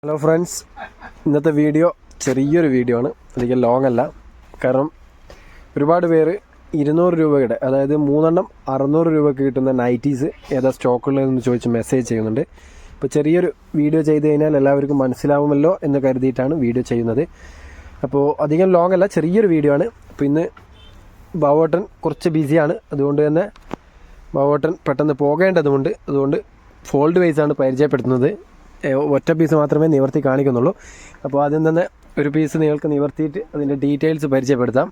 Hello friends, ഇന്നത്തെ video ചെറിയൊരു video ആണ്, അധികം ലോങ് അല്ല. കാരണം ഒരുപാട് പേര് 200 രൂപയുടെ, അതായത് 3 എണ്ണം 600 രൂപയ്ക്ക് കിട്ടുന്ന നൈറ്റീസ് ഏതാ സ്റ്റോക്കുള്ളതെന്ന് ചോദിച്ച് മെസ്സേജ് ചെയ്യുന്നുണ്ട്. അപ്പോൾ ചെറിയൊരു വീഡിയോ ചെയ്ത് കഴിഞ്ഞാൽ എല്ലാവർക്കും മനസ്സിലാവുമല്ലോ എന്ന് കരുതിയിട്ടാണ് വീഡിയോ ചെയ്യുന്നത്. അപ്പോൾ അധികം ലോങ് അല്ല, ചെറിയൊരു വീഡിയോ ആണ്. അപ്പോൾ ഇന്ന് ബാബുവേട്ടൻ കുറച്ച് ബിസിയാണ്, അതുകൊണ്ട് തന്നെ ബാബുവേട്ടൻ പെട്ടെന്ന് പോകേണ്ടതുകൊണ്ട് അതുകൊണ്ട് ഫോൾഡ് വൈസാണ് പരിചയപ്പെടുത്തുന്നത്. ഒറ്റ പീസ് മാത്രമേ നിവർത്തി കാണിക്കുന്നുള്ളൂ. അപ്പോൾ ആദ്യം തന്നെ ഒരു പീസ് നിങ്ങൾക്ക് നിവർത്തിയിട്ട് അതിൻ്റെ ഡീറ്റെയിൽസ് പരിചയപ്പെടുത്താം.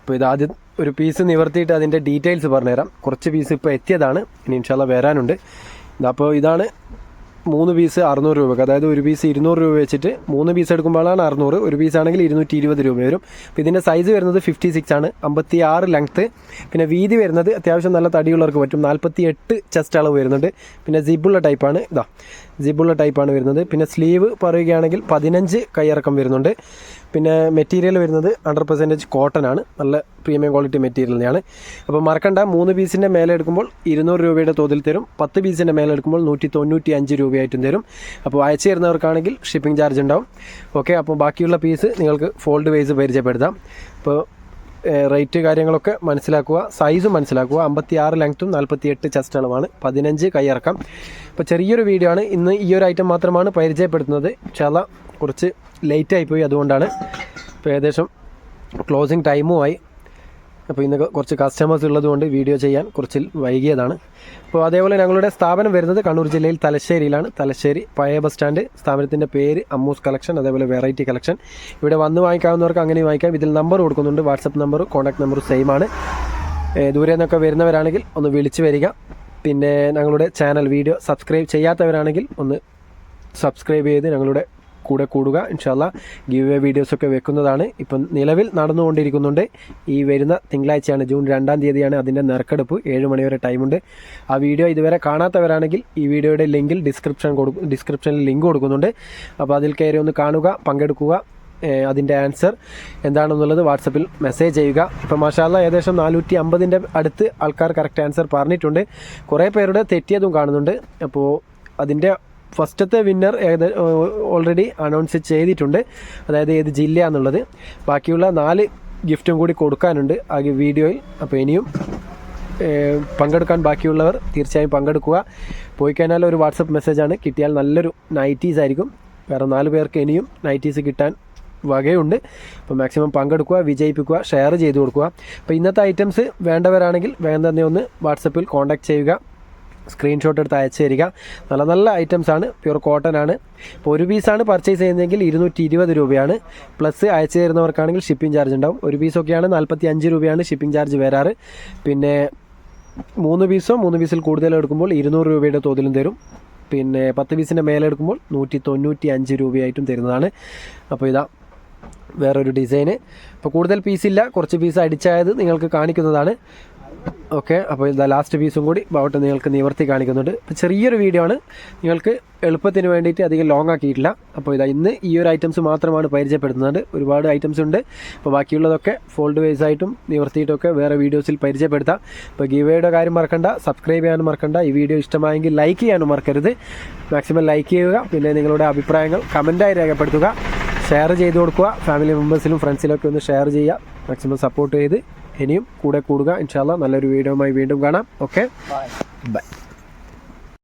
അപ്പോൾ ഇതാദ്യം ഒരു പീസ് നിവർത്തിയിട്ട് അതിൻ്റെ ഡീറ്റെയിൽസ് പറഞ്ഞുതരാം. കുറച്ച് പീസ് ഇപ്പോൾ എത്തിയതാണ്, ഇനി ഇൻഷാല്ലാ വരാനുണ്ട്. അപ്പോൾ ഇതാണ് 3 പീസ് 600 രൂപക്ക്, അതായത് ഒരു പീസ് 200 രൂപ വെച്ചിട്ട് 3 പീസ് എടുക്കുമ്പോഴാണ് 600, ഒരു പീസാണെങ്കിൽ 220 രൂപ വരും. അപ്പോൾ ഇതിൻ്റെ സൈസ് വരുന്നത് 56 ആണ്, 56 ലെങ്ത്ത്. പിന്നെ വീതി വരുന്നത് അത്യാവശ്യം നല്ല തടിയുള്ളവർക്ക് പറ്റും, 48 ചെസ്റ്റ് അളവ് വരുന്നുണ്ട്. പിന്നെ സിബുള്ള ടൈപ്പാണ്, സിബുള്ള ടൈപ്പാണ് വരുന്നത്. പിന്നെ സ്ലീവ് പറയുകയാണെങ്കിൽ 15 കൈയിറക്കം വരുന്നുണ്ട്. പിന്നെ മെറ്റീരിയൽ വരുന്നത് 100% കോട്ടൺ ആണ്, നല്ല പ്രീമിയം ക്വാളിറ്റി മെറ്റീരിയൽ തന്നെയാണ്. അപ്പോൾ മറക്കണ്ട, 3 പീസിൻ്റെ മേലെ എടുക്കുമ്പോൾ 200 രൂപയുടെ തോതിൽ തരും, 10 പീസിൻ്റെ മേലെ എടുക്കുമ്പോൾ 195 രൂപയായിട്ടും തരും. അപ്പോൾ അയച്ചു തരുന്നവർക്കാണെങ്കിൽ ഷിപ്പിംഗ് ചാർജ് ഉണ്ടാവും. ഓക്കെ, അപ്പോൾ ബാക്കിയുള്ള പീസ് നിങ്ങൾക്ക് ഫോൾഡ് വൈസ് പരിചയപ്പെടുത്താം. അപ്പോൾ റേറ്റ് കാര്യങ്ങളൊക്കെ മനസ്സിലാക്കുക, സൈസും മനസ്സിലാക്കുക. 56 ലെങ്ത്തും 48 ചെസ്റ്റ് അളവാണ്, 15 കൈയിറക്കം. അപ്പോൾ ചെറിയൊരു വീഡിയോ ആണ്, ഇന്ന് ഈ ഒരു ഐറ്റം മാത്രമാണ് പരിചയപ്പെടുത്തുന്നത്. ഇൻഷാല്ലാ കുറച്ച് ലേറ്റായിപ്പോയി, അതുകൊണ്ടാണ്. ഇപ്പോൾ ഏകദേശം ക്ലോസിങ് ടൈമും ആയി. അപ്പോൾ ഇന്ന് കുറച്ച് കസ്റ്റമേഴ്സ് ഉള്ളതുകൊണ്ട് വീഡിയോ ചെയ്യാൻ കുറച്ച് വൈകിയതാണ്. അപ്പോൾ അതേപോലെ ഞങ്ങളുടെ സ്ഥാപനം വരുന്നത് കണ്ണൂർ ജില്ലയിൽ തലശ്ശേരിയിലാണ്, തലശ്ശേരി പഴയ ബസ് സ്റ്റാൻഡ്. സ്ഥാപനത്തിൻ്റെ പേര് അമ്മൂസ് കളക്ഷൻ, അതേപോലെ വെറൈറ്റി കളക്ഷൻ. ഇവിടെ വന്ന് വാങ്ങിക്കാവുന്നവർക്ക് അങ്ങനെ വാങ്ങിക്കാം. ഇതിൽ നമ്പർ കൊടുക്കുന്നുണ്ട്, WhatsApp number contact number same ആണ്. ദൂരെ നിന്നൊക്കെ വരുന്നവരാണെങ്കിൽ ഒന്ന് വിളിച്ച് വരിക. പിന്നെ ഞങ്ങളുടെ ചാനൽ വീഡിയോ സബ്സ്ക്രൈബ് ചെയ്യാത്തവരാണെങ്കിൽ ഒന്ന് സബ്സ്ക്രൈബ് ചെയ്ത് ഞങ്ങളുടെ കൂടെ കൂടുക. ഇൻഷാല്ലാ ഗിവ് അവേ വീഡിയോസൊക്കെ വെക്കുന്നതാണ്. ഇപ്പം നിലവിൽ നടന്നുകൊണ്ടിരിക്കുന്നുണ്ട്. ഈ വരുന്ന തിങ്കളാഴ്ചയാണ്, ജൂൺ 2-ാം തീയതിയാണ് അതിൻ്റെ നറുക്കെടുപ്പ്. 7 മണി വരെ ടൈമുണ്ട്. ആ വീഡിയോ ഇതുവരെ കാണാത്തവരാണെങ്കിൽ ഈ വീഡിയോയുടെ ലിങ്കിൽ ഡിസ്ക്രിപ്ഷനിൽ ലിങ്ക് കൊടുക്കുന്നുണ്ട്. അപ്പോൾ അതിൽ കയറി ഒന്ന് കാണുക, പങ്കെടുക്കുക. അതിൻ്റെ ആൻസർ എന്താണെന്നുള്ളത് വാട്സപ്പിൽ മെസ്സേജ് ചെയ്യുക. ഇപ്പോൾ മാഷാല്ലാ ഏകദേശം 450-ൻ്റെ അടുത്ത് ആൾക്കാർ കറക്റ്റ് ആൻസർ പറഞ്ഞിട്ടുണ്ട്. കുറേ പേരുടെ തെറ്റിയതും കാണുന്നുണ്ട്. അപ്പോൾ അതിൻ്റെ ഫസ്റ്റത്തെ വിന്നർ ഓൾറെഡി അനൗൺസ് ചെയ്തിട്ടുണ്ട്, അതായത് ഏത് ജില്ലയാണെന്നുള്ളത്. ബാക്കിയുള്ള 4 ഗിഫ്റ്റും കൂടി കൊടുക്കാനുണ്ട് ആ വീഡിയോയിൽ. അപ്പോൾ ഇനിയും പങ്കെടുക്കാൻ ബാക്കിയുള്ളവർ തീർച്ചയായും പങ്കെടുക്കുക. പോയി കഴിഞ്ഞാൽ ഒരു വാട്സപ്പ് മെസ്സേജാണ്, കിട്ടിയാൽ നല്ലൊരു നൈറ്റീസ് ആയിരിക്കും. കാരണം 4 പേർക്ക് ഇനിയും നൈറ്റീസ് കിട്ടാൻ വകയുണ്ട്. അപ്പോൾ മാക്സിമം പങ്കെടുക്കുക, വിജയിപ്പിക്കുക, ഷെയർ ചെയ്ത് കൊടുക്കുക. അപ്പോൾ ഇന്നത്തെ ഐറ്റംസ് വേണ്ടവരാണെങ്കിൽ വേഗം തന്നെ ഒന്ന് വാട്സപ്പിൽ കോൺടാക്ട് ചെയ്യുക, സ്ക്രീൻഷോട്ട് എടുത്ത് അയച്ചു തരിക. നല്ല നല്ല ഐറ്റംസ് ആണ്, പ്യുർ കോട്ടൺ ആണ്. ഇപ്പോൾ ഒരു പീസാണ് പർച്ചേസ് ചെയ്യുന്നതെങ്കിൽ 220 രൂപയാണ്. പ്ലസ് അയച്ചു തരുന്നവർക്കാണെങ്കിൽ ഷിപ്പിംഗ് ചാർജ് ഉണ്ടാവും. ഒരു പീസൊക്കെയാണ് 45 രൂപയാണ് ഷിപ്പിംഗ് ചാർജ് വരാറ്. പിന്നെ 3 പീസിൽ കൂടുതൽ എടുക്കുമ്പോൾ 200 രൂപയുടെ തോതിലും തരും. പിന്നെ 10 പീസിൻ്റെ മേലെ എടുക്കുമ്പോൾ 195 രൂപയായിട്ടും തരുന്നതാണ്. അപ്പോൾ ഇതാ വേറൊരു ഡിസൈന്. അപ്പോൾ കൂടുതൽ പീസില്ല, കുറച്ച് പീസ് അടിച്ചായത് നിങ്ങൾക്ക് കാണിക്കുന്നതാണ്. ഓക്കെ, അപ്പോൾ ഇതാ ലാസ്റ്റ് പീസും കൂടി ബാവട്ടെ നിങ്ങൾക്ക് നിവർത്തി കാണിക്കുന്നുണ്ട്. ഇപ്പോൾ ചെറിയൊരു വീഡിയോ ആണ്, നിങ്ങൾക്ക് എളുപ്പത്തിന് വേണ്ടിയിട്ട് അധികം ലോങ് ആക്കിയിട്ടില്ല. അപ്പോൾ ഇതാ ഇന്ന് ഈ ഒരു ഐറ്റംസ് മാത്രമാണ് പരിചയപ്പെടുത്തുന്നത്. ഒരുപാട് ഐറ്റംസ് ഉണ്ട്. അപ്പോൾ ബാക്കിയുള്ളതൊക്കെ ഫോൾഡ് വൈസ് ആയിട്ടും നിവർത്തിയിട്ടൊക്കെ വേറെ വീഡിയോസിൽ പരിചയപ്പെടുത്താം. ഇപ്പോൾ ഗിവേയുടെ കാര്യം മറക്കണ്ട, സബ്സ്ക്രൈബ് ചെയ്യാനും മറക്കണ്ട. ഈ വീഡിയോ ഇഷ്ടമായെങ്കിൽ ലൈക്ക് ചെയ്യാനും മറക്കരുത്. മാക്സിമം ലൈക്ക് ചെയ്യുക. പിന്നെ നിങ്ങളുടെ അഭിപ്രായങ്ങൾ കമൻറ്റായി രേഖപ്പെടുത്തുക, ഷെയർ ചെയ്ത് കൊടുക്കുക. ഫാമിലി മെമ്പേഴ്സിലും ഫ്രണ്ട്സിലൊക്കെ ഒന്ന് ഷെയർ ചെയ്യുക. മാക്സിമം സപ്പോർട്ട് ചെയ്ത് ഇനിയും കൂടെ കൂടുക. ഇൻഷാല്ലാ നല്ലൊരു വീഡിയോയുമായി വീണ്ടും കാണാം. Okay, by.